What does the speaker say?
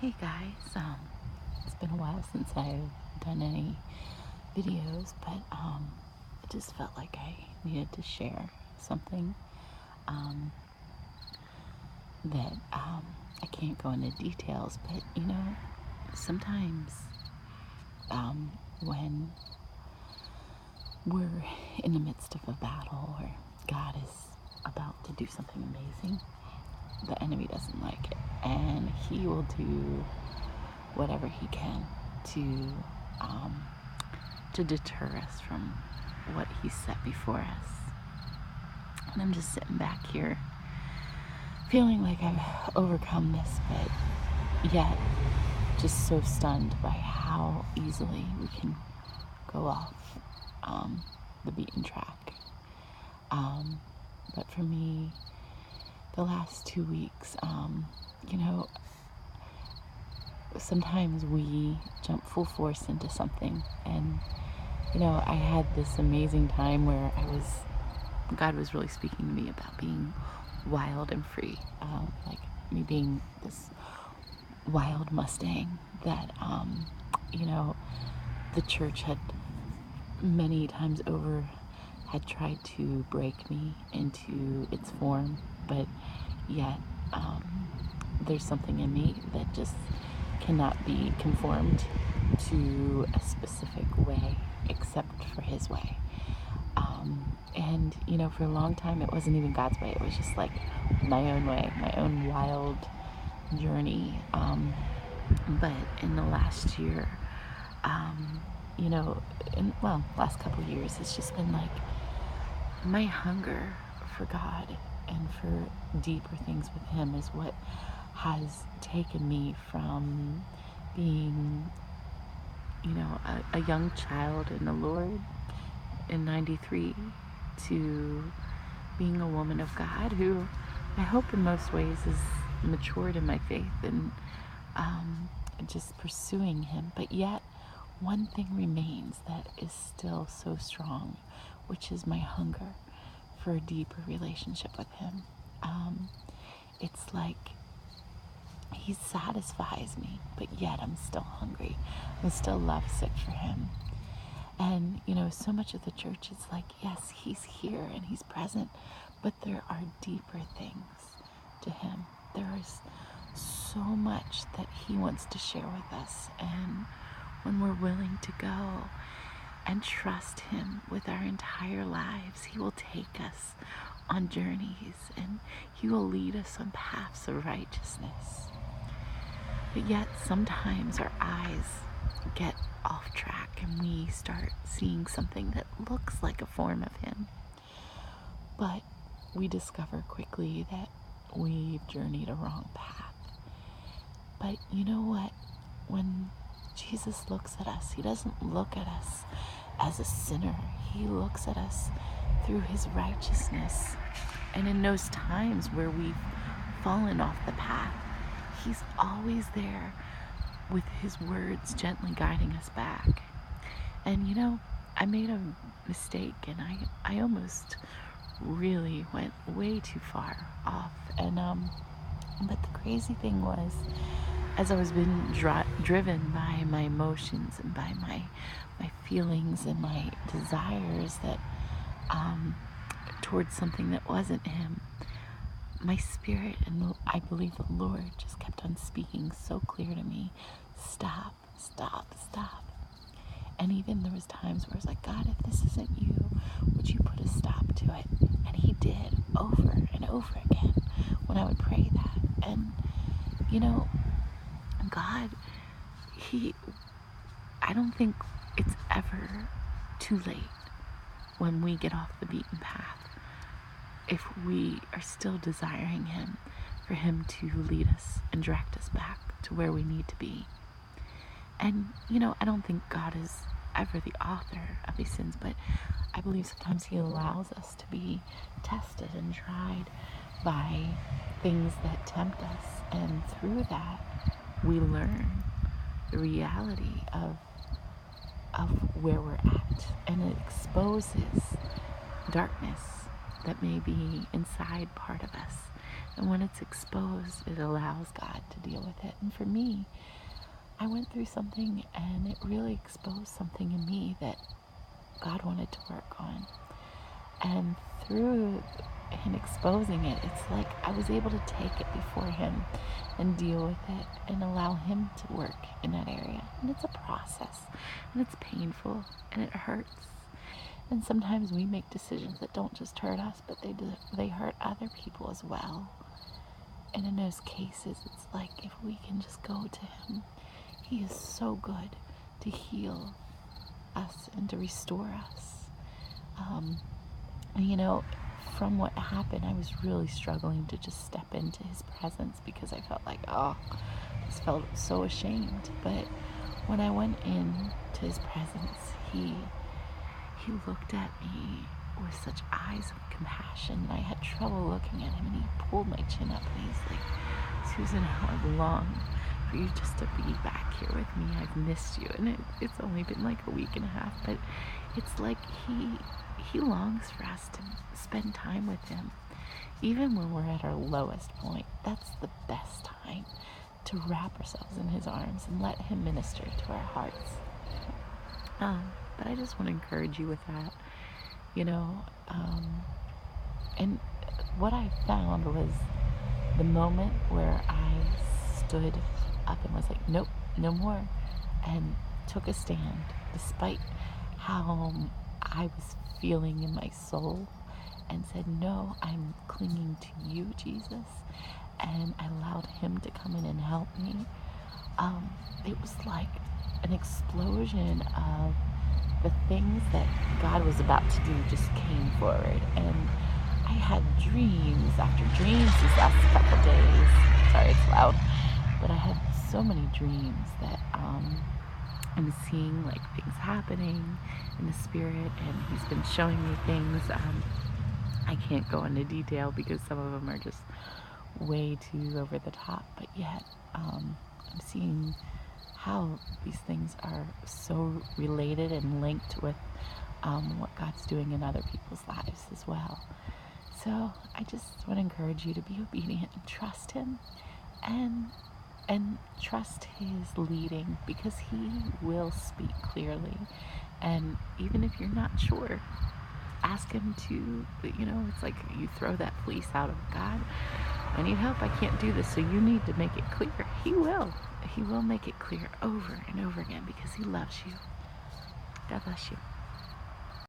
Hey guys, it's been a while since I've done any videos, but I just felt like I needed to share something um, that I can't go into details, but sometimes when we're in the midst of a battle or God is about to do something amazing, the enemy doesn't like it, and he will do whatever he can um, to deter us from what he set before us. And I'm just sitting back here feeling like I've overcome this, but yet just so stunned by how easily we can go off the beaten track. But for me, the last 2 weeks, sometimes we jump full force into something, and I had this amazing time where God was really speaking to me about being wild and free, like me being this wild Mustang that the church had many times over had tried to break me into its form, but yet there's something in me that just cannot be conformed to a specific way except for his way. And for a long time it wasn't even God's way. It was just like my own way, my own wild journey. But in the last year, last couple years, it's just been like my hunger for God and for deeper things with him is what has taken me from being a young child in the Lord in 93 to being a woman of God who I hope in most ways is matured in my faith and just pursuing him. But yet one thing remains that is still so strong, which is my hunger for a deeper relationship with him. It's like he satisfies me, but yet I'm still hungry. I'm still lovesick for him. And, so much of the church is like, yes, he's here and he's present, but there are deeper things to him. There is so much that he wants to share with us. And when we're willing to go and trust him with our entire lives, he will take us on journeys and he will lead us on paths of righteousness. But yet sometimes our eyes get off track and we start seeing something that looks like a form of him. But we discover quickly that we've journeyed a wrong path. But you know what? When Jesus looks at us, he doesn't look at us as a sinner. He looks at us through his righteousness. And in those times where we've fallen off the path, he's always there with his words gently guiding us back. And I made a mistake and I almost really went way too far off. And but the crazy thing was, as I was being driven by my emotions and by my feelings and my desires that towards something that wasn't him, my spirit and I believe the Lord just kept on speaking so clear to me, stop, stop, stop. And even there was times where I was like, God, if this isn't you, would you put a stop to it? And he did, over and over again, when I would pray that. And God, I don't think it's ever too late when we get off the beaten path, if we are still desiring him, for him to lead us and direct us back to where we need to be. And I don't think God is ever the author of these sins, but I believe sometimes he allows us to be tested and tried by things that tempt us, and through that we learn the reality of where we're at, and it exposes darkness that may be inside part of us And when it's exposed, it allows God to deal with it. And for me, I went through something and it really exposed something in me that God wanted to work on. And through him exposing it, it's like I was able to take it before him and deal with it and allow him to work in that area. And it's a process, and it's painful, and it hurts. And sometimes we make decisions that don't just hurt us, but they hurt other people as well. And in those cases, it's like if we can just go to him, he is so good to heal us and to restore us. You know, from what happened, I was really struggling to just step into his presence because I felt like, I just felt so ashamed. But when I went in to his presence, he looked at me with such eyes of compassion. I had trouble looking at him, and he pulled my chin up, and he's like, Susan, how I've longed for you just to be back here with me. I've missed you. And it's only been like a week and a half, but it's like he longs for us to spend time with him. Even when we're at our lowest point, that's the best time to wrap ourselves in his arms and let him minister to our hearts. But I just want to encourage you with that, you know. And what I found was the moment where I stood up and was like, nope, no more, and took a stand, despite how I was feeling in my soul, and said, no, I'm clinging to you, Jesus, and I allowed him to come in and help me. It was like an explosion of the things that God was about to do just came forward. And I had dreams after dreams these last couple days. Sorry, it's loud. But I had so many dreams that I'm seeing like things happening in the spirit, and he's been showing me things. I can't go into detail because some of them are just way too over the top, but yet I'm seeing how these things are so related and linked with what God's doing in other people's lives as well. So I just want to encourage you to be obedient and trust him, and trust his leading, because he will speak clearly. And even if you're not sure, ask him to, it's like you throw that fleece out of God. I need help. I can't do this. So you need to make it clear. He will. He will make it clear over and over again because he loves you. God bless you.